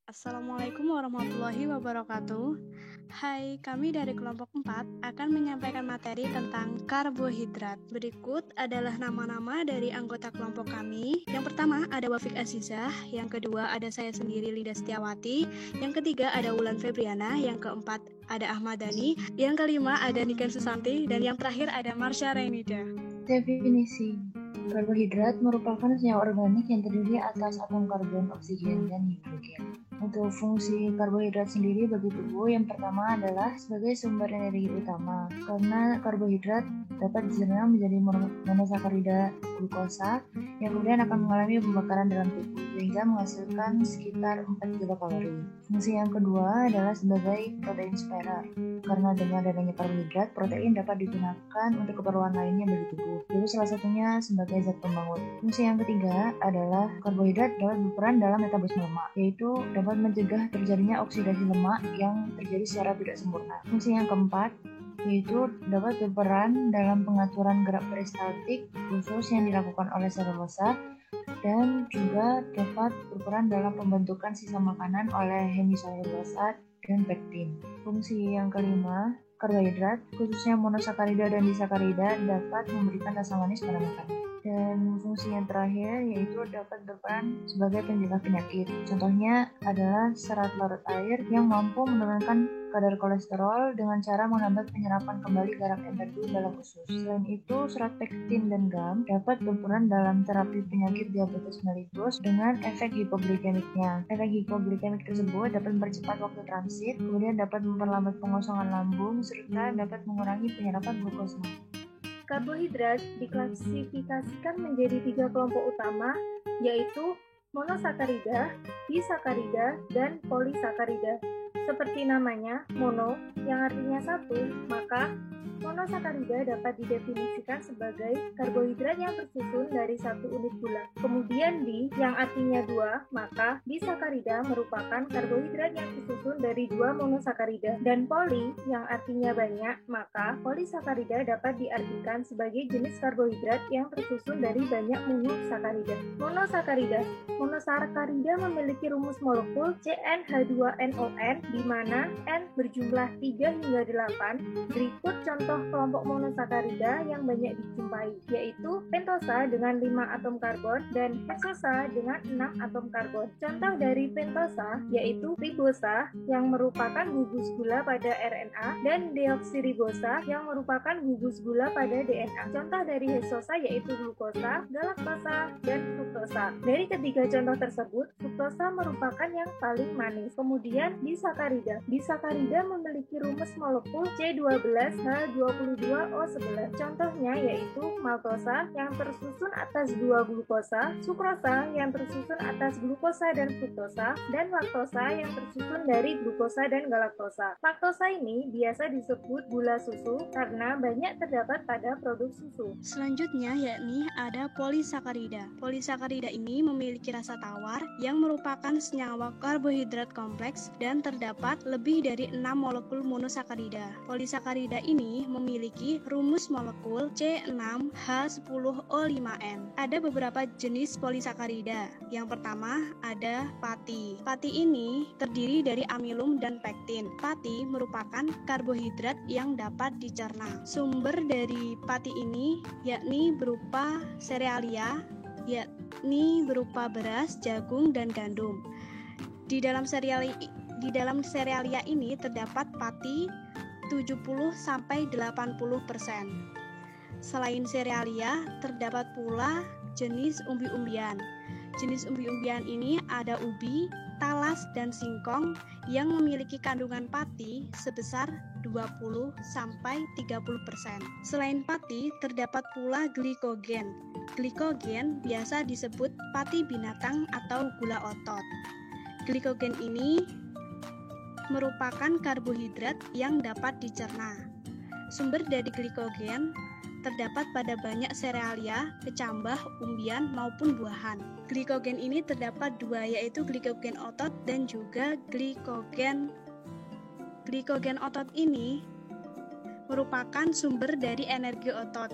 Assalamualaikum warahmatullahi wabarakatuh. Hai, kami dari kelompok 4 akan menyampaikan materi tentang karbohidrat. Berikut adalah nama-nama dari anggota kelompok kami. Yang pertama ada Wafik Azizah, yang kedua ada saya sendiri Lida Setiawati, yang ketiga ada Wulan Febriana, yang keempat ada Ahmad Dhani, yang kelima ada Niken Susanti, dan yang terakhir ada Marsha Renida. Definisi. Karbohidrat merupakan senyawa organik yang terdiri atas atom karbon, oksigen, dan hidrogen. Untuk fungsi karbohidrat sendiri bagi tubuh, yang pertama adalah sebagai sumber energi utama. Karena karbohidrat dapat dicerna menjadi monosakarida glukosa yang kemudian akan mengalami pembakaran dalam tubuh sehingga menghasilkan sekitar 4 kilokalori. Fungsi yang kedua adalah sebagai protein sparer. Karena dengan adanya karbohidrat, protein dapat digunakan untuk keperluan lainnya bagi tubuh. Itu salah satunya sebagai zat pembangun. Fungsi yang ketiga adalah karbohidrat dapat berperan dalam metabolisme lemak, yaitu dapat mencegah terjadinya oksidasi lemak yang terjadi secara tidak sempurna. Fungsi yang keempat yaitu dapat berperan dalam pengaturan gerak peristaltik khusus yang dilakukan oleh selulosa dan juga dapat berperan dalam pembentukan sisa makanan oleh hemiselulosa dan pektin. Fungsi yang kelima, karbohidrat, khususnya monosakarida dan disakarida, dapat memberikan rasa manis pada makanan. Dan fungsi yang terakhir yaitu dapat berperan sebagai pencegah penyakit. Contohnya adalah serat larut air yang mampu menurunkan kadar kolesterol dengan cara menghambat penyerapan kembali garam empedu dalam usus. Selain itu, serat pektin dan gam dapat berperan dalam terapi penyakit diabetes mellitus dengan efek hipoglikemiknya. Efek hipoglikemik tersebut dapat mempercepat waktu transit, kemudian dapat memperlambat pengosongan lambung, serta dapat mengurangi penyerapan glukosa. Karbohidrat diklasifikasikan menjadi 3 kelompok utama, yaitu monosakarida, disakarida, dan polisakarida. Seperti namanya, mono, yang artinya satu, maka monosakarida dapat didefinisikan sebagai karbohidrat yang tersusun dari satu unit gula. Kemudian di, yang artinya dua, maka disakarida merupakan karbohidrat yang tersusun dari dua monosakarida. Dan poli, yang artinya banyak, maka polisakarida dapat diartikan sebagai jenis karbohidrat yang tersusun dari banyak monosakarida. Monosakarida memiliki rumus molekul CnH2nON di mana N berjumlah 3 hingga 8. Berikut contoh kelompok monosakarida yang banyak dijumpai, yaitu pentosa dengan 5 atom karbon dan heksosa dengan 6 atom karbon. Contoh dari pentosa yaitu ribosa yang merupakan gugus gula pada RNA dan deoksiribosa yang merupakan gugus gula pada DNA. Contoh dari heksosa yaitu glukosa, galaktosa, dan fruktosa. Dari ketiga contoh tersebut, fruktosa merupakan yang paling manis. Kemudian disakarida memiliki rumus molekul C12H22O11. Contohnya yaitu maltosa yang tersusun atas 2 glukosa, sukrosa yang tersusun atas glukosa dan fruktosa, dan laktosa yang tersusun dari glukosa dan galaktosa. Laktosa ini biasa disebut gula susu karena banyak terdapat pada produk susu. Selanjutnya yakni ada polisakarida. Polisakarida ini memiliki rasa tawar yang merupakan senyawa karbohidrat kompleks dan terdapat lebih dari 6 molekul monosakarida. Polisakarida ini memiliki rumus molekul C6H10O5N. Ada beberapa jenis polisakarida. Yang pertama ada pati. Pati ini terdiri dari amilum dan pektin. Pati merupakan karbohidrat yang dapat dicerna. Sumber dari pati ini yakni berupa serealia, yakni berupa beras, jagung, dan gandum. Di dalam serealia ini terdapat pati 70-80%. Selain serealia, terdapat pula jenis umbi-umbian. Jenis umbi-umbian ini ada ubi, talas, dan singkong yang memiliki kandungan pati sebesar 20-30%. Selain pati, terdapat pula glikogen. Glikogen biasa disebut pati binatang atau gula otot. Glikogen ini merupakan karbohidrat yang dapat dicerna. Sumber dari glikogen terdapat pada banyak serealia, kecambah, umbian, maupun buahan. Glikogen ini terdapat dua, yaitu glikogen otot dan juga glikogen. Glikogen otot ini merupakan sumber dari energi otot.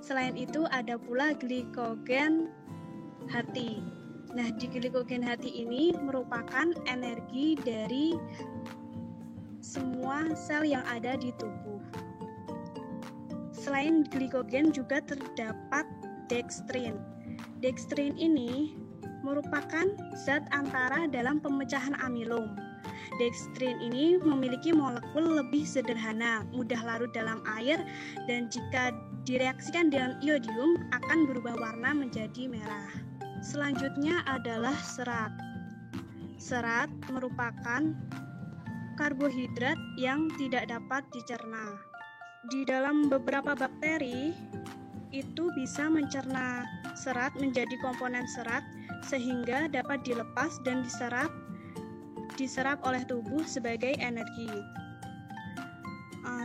Selain itu ada pula glikogen hati. Nah, di glikogen hati ini merupakan energi dari semua sel yang ada di tubuh. Selain glikogen juga terdapat dextrin. Dextrin ini merupakan zat antara dalam pemecahan amilum. Dextrin ini memiliki molekul lebih sederhana, mudah larut dalam air, dan jika direaksikan dengan iodium akan berubah warna menjadi merah. Selanjutnya adalah serat. Serat merupakan karbohidrat yang tidak dapat dicerna. Di dalam beberapa bakteri itu bisa mencerna serat menjadi komponen serat sehingga dapat dilepas dan diserap oleh tubuh sebagai energi.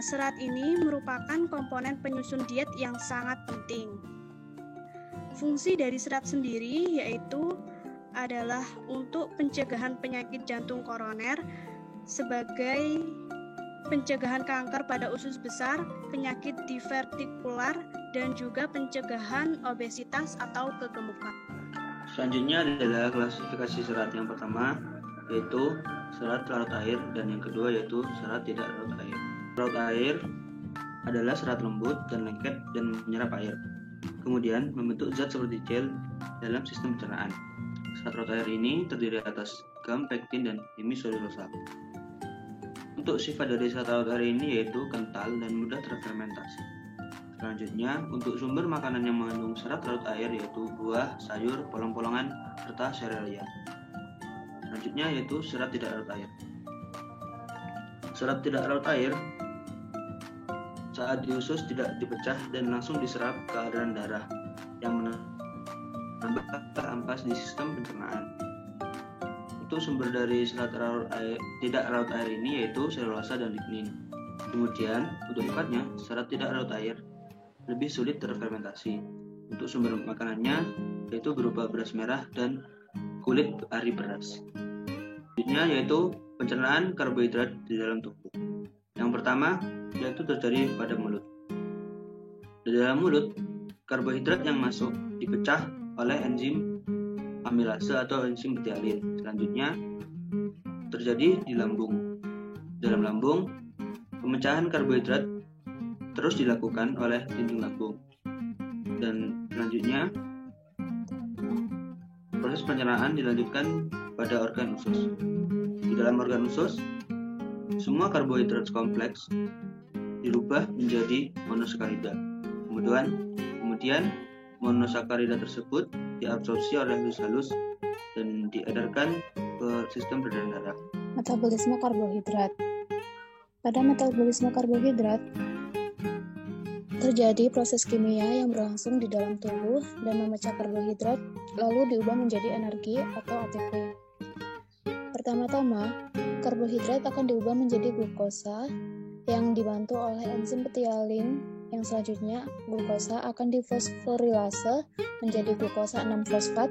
Serat ini merupakan komponen penyusun diet yang sangat penting. Fungsi dari serat sendiri yaitu adalah untuk pencegahan penyakit jantung koroner, sebagai pencegahan kanker pada usus besar, penyakit divertikular, dan juga pencegahan obesitas atau kegemukan. Selanjutnya adalah klasifikasi serat. Yang pertama yaitu serat larut air dan yang kedua yaitu serat tidak larut air. Larut air adalah serat lembut dan lengket dan menyerap air. Kemudian membentuk zat seperti gel dalam sistem pencernaan. Serat larut air ini terdiri atas gam, pektin, dan hemiselulosa. Untuk sifat dari serat larut air ini yaitu kental dan mudah terfermentasi. Selanjutnya, untuk sumber makanan yang mengandung serat larut air yaitu buah, sayur, polong-polongan, serta serealia. Selanjutnya yaitu serat tidak larut air. Serat tidak larut air saat di usus tidak dipecah dan langsung diserap ke aliran darah yang menambah ampas di sistem pencernaan. Untuk sumber dari serat tidak larut air ini yaitu selulosa dan lignin. Kemudian, untuk sifatnya, serat tidak larut air lebih sulit terfermentasi. Untuk sumber makanannya yaitu berupa beras merah dan kulit ari beras. Selanjutnya yaitu pencernaan karbohidrat di dalam tubuh. Yang pertama yaitu terjadi pada mulut. Di dalam mulut, karbohidrat yang masuk dipecah oleh enzim amilase atau enzim betialin. Selanjutnya terjadi di lambung. Dalam lambung, pemecahan karbohidrat terus dilakukan oleh dinding lambung. Dan selanjutnya proses pencernaan dilanjutkan pada organ usus. Di dalam organ usus, semua karbohidrat kompleks dirubah menjadi monosakarida. Kemudian monosakarida tersebut diabsorpsi oleh usus halus dan diedarkan ke sistem peredaran darah. Metabolisme karbohidrat. Pada metabolisme karbohidrat terjadi proses kimia yang berlangsung di dalam tubuh dan memecah karbohidrat lalu diubah menjadi energi atau ATP. Pertama-tama, karbohidrat akan diubah menjadi glukosa yang dibantu oleh enzim betialin. Yang selanjutnya, glukosa akan difosforilase menjadi glukosa 6-fosfat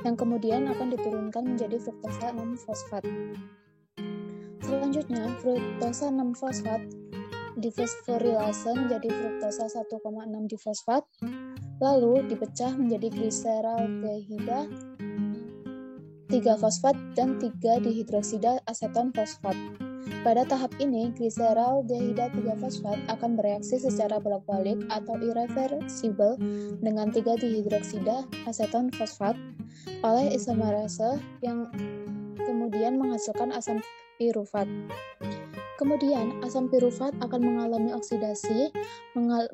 yang kemudian akan diturunkan menjadi fruktosa 6-fosfat. Selanjutnya, fruktosa 6-fosfat difosforilase menjadi fruktosa 1,6-difosfat lalu dipecah menjadi gliseraldehida 3-fosfat dan 3-dihidroksida aseton fosfat. Pada tahap ini, gliseraldehida 3-fosfat akan bereaksi secara bolak-balik atau irreversibel dengan 3-dihidroksida aseton fosfat oleh isomerase yang kemudian menghasilkan asam pirufat. Kemudian, asam pirufat akan mengalami oksidasi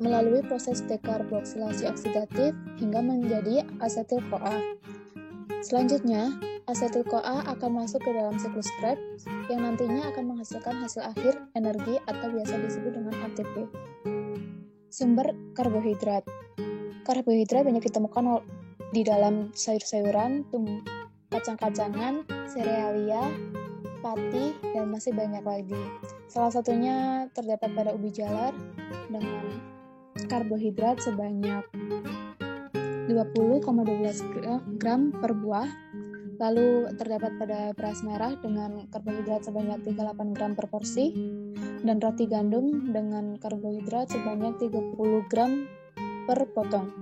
melalui proses dekarboksilasi oksidatif hingga menjadi asetil-CoA. Selanjutnya, asetil-CoA akan masuk ke dalam siklus Krebs yang nantinya akan menghasilkan hasil akhir energi atau biasa disebut dengan ATP. Sumber karbohidrat. Karbohidrat banyak ditemukan di dalam sayur-sayuran, kacang-kacangan, serealia, pati, dan masih banyak lagi. Salah satunya terdapat pada ubi jalar dengan karbohidrat sebanyak 20,12 gram per buah. Lalu terdapat pada beras merah dengan karbohidrat sebanyak 38 gram per porsi dan roti gandum dengan karbohidrat sebanyak 30 gram per potong.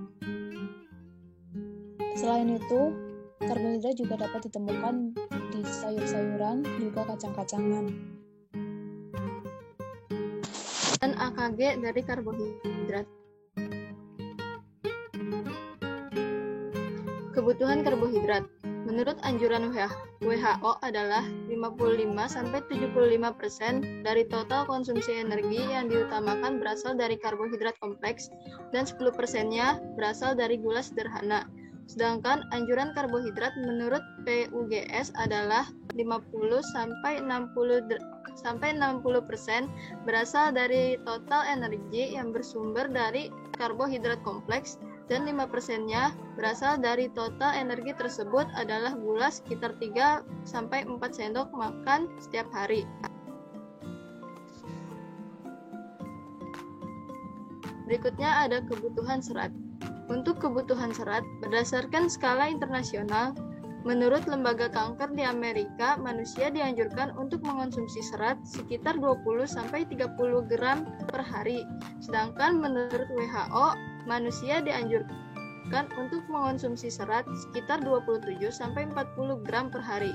Selain itu, Karbohidrat juga dapat ditemukan di sayur-sayuran, juga kacang-kacangan. Dan AKG dari karbohidrat. Kebutuhan karbohidrat. Menurut anjuran WHO adalah 55-75% dari total konsumsi energi yang diutamakan berasal dari karbohidrat kompleks dan 10%-nya berasal dari gula sederhana. Sedangkan anjuran karbohidrat menurut PUGS adalah 50-60% berasal dari total energi yang bersumber dari karbohidrat kompleks dan 5%-nya berasal dari total energi tersebut adalah gula sekitar 3-4 sendok makan setiap hari. Berikutnya ada kebutuhan serat. Untuk kebutuhan serat, berdasarkan skala internasional, menurut Lembaga Kanker di Amerika, manusia dianjurkan untuk mengonsumsi serat sekitar 20-30 gram per hari. Sedangkan menurut WHO, manusia dianjurkan untuk mengonsumsi serat sekitar 27-40 gram per hari.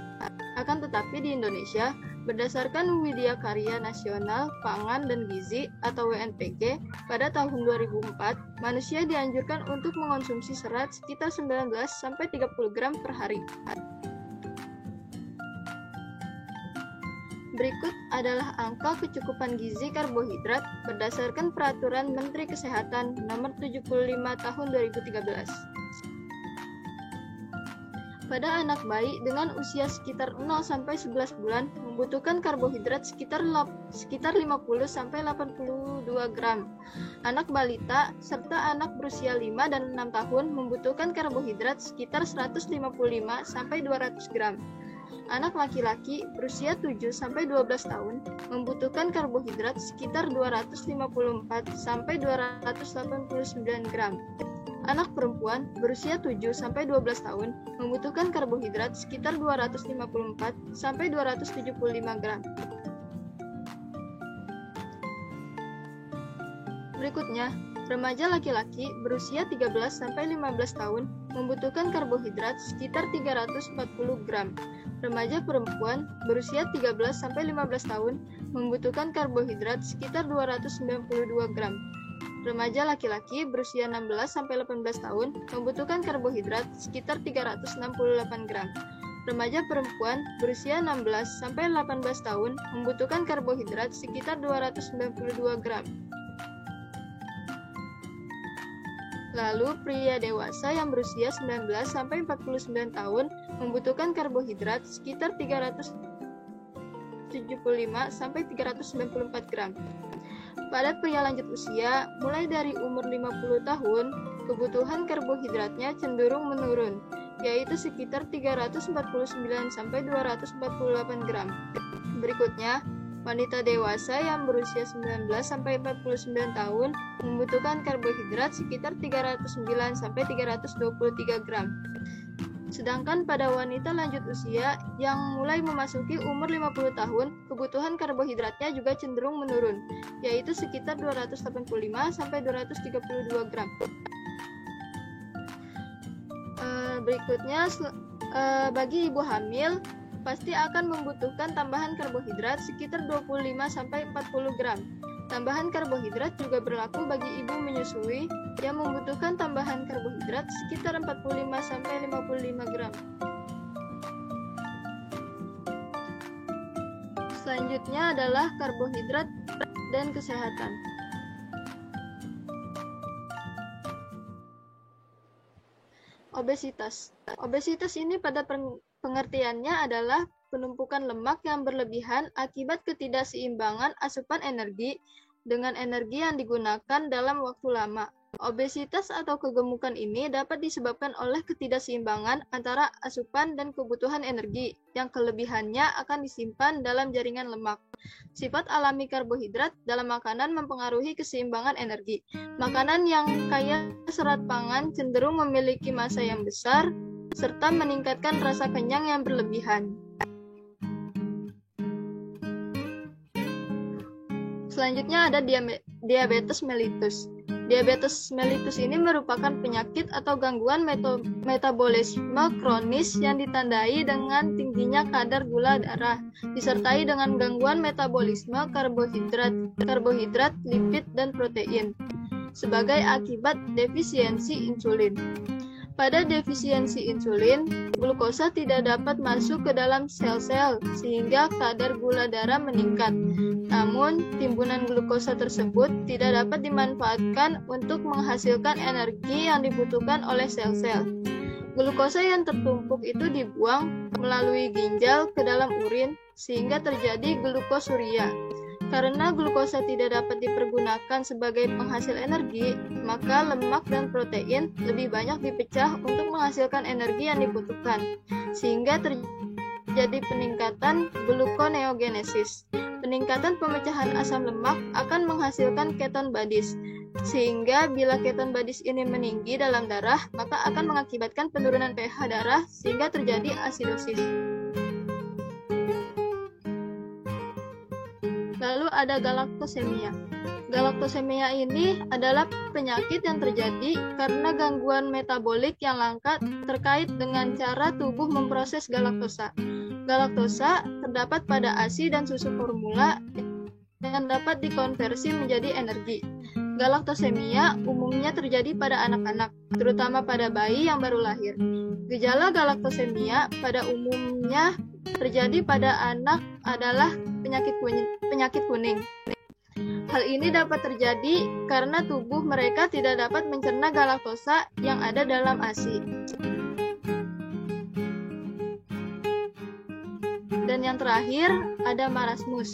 Akan tetapi di Indonesia, berdasarkan Widya Karya Nasional Pangan dan Gizi atau WNPG, pada tahun 2004, manusia dianjurkan untuk mengonsumsi serat sekitar 19-30 gram per hari. Berikut adalah angka kecukupan gizi karbohidrat berdasarkan Peraturan Menteri Kesehatan Nomor 75 Tahun 2013. Pada anak bayi dengan usia sekitar 0-11 bulan membutuhkan karbohidrat sekitar 50-82 gram. Anak balita serta anak berusia 5 dan 6 tahun membutuhkan karbohidrat sekitar 155-200 gram. Anak laki-laki berusia 7-12 tahun membutuhkan karbohidrat sekitar 254-289 gram. Anak perempuan berusia 7-12 tahun membutuhkan karbohidrat sekitar 254-275 gram. Berikutnya, remaja laki-laki berusia 13-15 tahun membutuhkan karbohidrat sekitar 340 gram. Remaja perempuan berusia 13-15 tahun membutuhkan karbohidrat sekitar 292 gram. Remaja laki-laki berusia 16-18 tahun membutuhkan karbohidrat sekitar 368 gram. Remaja perempuan berusia 16-18 tahun membutuhkan karbohidrat sekitar 292 gram. Lalu, pria dewasa yang berusia 19-49 tahun membutuhkan karbohidrat sekitar 375-394 gram. Pada pria lanjut usia, mulai dari umur 50 tahun, kebutuhan karbohidratnya cenderung menurun, yaitu sekitar 349-248 gram. Berikutnya, wanita dewasa yang berusia 19-49 tahun membutuhkan karbohidrat sekitar 309-323 gram. Sedangkan pada wanita lanjut usia yang mulai memasuki umur 50 tahun, kebutuhan karbohidratnya juga cenderung menurun, yaitu sekitar 285-232 gram. Berikutnya, bagi ibu hamil, pasti akan membutuhkan tambahan karbohidrat sekitar 25-40 gram. Tambahan karbohidrat juga berlaku bagi ibu menyusui yang membutuhkan tambahan karbohidrat sekitar 45-55 gram. Selanjutnya adalah karbohidrat dan kesehatan. Obesitas. Obesitas ini pada pengertiannya adalah penumpukan lemak yang berlebihan akibat ketidakseimbangan asupan energi dengan energi yang digunakan dalam waktu lama. Obesitas atau kegemukan ini dapat disebabkan oleh ketidakseimbangan antara asupan dan kebutuhan energi, yang kelebihannya akan disimpan dalam jaringan lemak. Sifat alami karbohidrat dalam makanan mempengaruhi keseimbangan energi. Makanan yang kaya serat pangan cenderung memiliki massa yang besar, serta meningkatkan rasa kenyang yang berlebihan. Selanjutnya ada diabetes mellitus. Diabetes mellitus ini merupakan penyakit atau gangguan metabolisme kronis yang ditandai dengan tingginya kadar gula darah, disertai dengan gangguan metabolisme karbohidrat, lipid, dan protein, sebagai akibat defisiensi insulin. Pada defisiensi insulin, glukosa tidak dapat masuk ke dalam sel-sel sehingga kadar gula darah meningkat. Namun, timbunan glukosa tersebut tidak dapat dimanfaatkan untuk menghasilkan energi yang dibutuhkan oleh sel-sel. Glukosa yang tertumpuk itu dibuang melalui ginjal ke dalam urin sehingga terjadi glukosuria. Karena glukosa tidak dapat dipergunakan sebagai penghasil energi, maka lemak dan protein lebih banyak dipecah untuk menghasilkan energi yang dibutuhkan, sehingga terjadi peningkatan gluconeogenesis. Peningkatan pemecahan asam lemak akan menghasilkan keton bodies, sehingga bila keton bodies ini meninggi dalam darah, maka akan mengakibatkan penurunan pH darah sehingga terjadi asidosis. Lalu ada galaktosemia. Galaktosemia ini adalah penyakit yang terjadi karena gangguan metabolik yang langka terkait dengan cara tubuh memproses galaktosa. Galaktosa terdapat pada ASI dan susu formula yang dapat dikonversi menjadi energi. Galaktosemia umumnya terjadi pada anak-anak, terutama pada bayi yang baru lahir. Gejala galaktosemia pada umumnya terjadi pada anak adalah penyakit kuning. Hal ini dapat terjadi karena tubuh mereka tidak dapat mencerna galaktosa yang ada dalam ASI. Dan yang terakhir ada marasmus.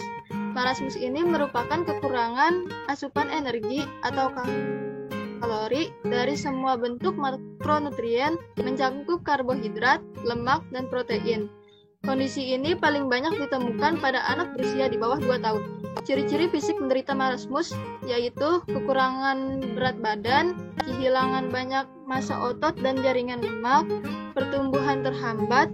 Marasmus ini merupakan kekurangan asupan energi atau kalori dari semua bentuk makronutrien mencakup karbohidrat, lemak, dan protein. Kondisi ini paling banyak ditemukan pada anak berusia di bawah 2 tahun. Ciri-ciri fisik menderita marasmus yaitu kekurangan berat badan, kehilangan banyak massa otot dan jaringan lemak, pertumbuhan terhambat,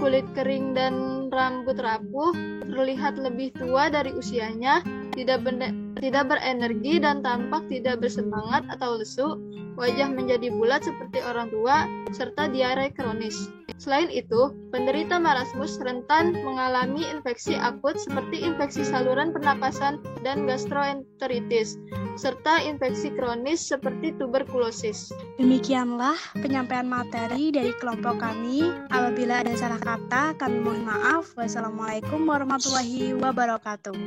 kulit kering dan rambut rapuh, terlihat lebih tua dari usianya, tidak berenergi dan tampak tidak bersemangat atau lesu, wajah menjadi bulat seperti orang tua, serta diare kronis. Selain itu, penderita marasmus rentan mengalami infeksi akut seperti infeksi saluran pernapasan dan gastroenteritis, serta infeksi kronis seperti tuberkulosis. Demikianlah penyampaian materi dari kelompok kami. Apabila ada salah kata, kami mohon maaf. Wassalamualaikum warahmatullahi wabarakatuh.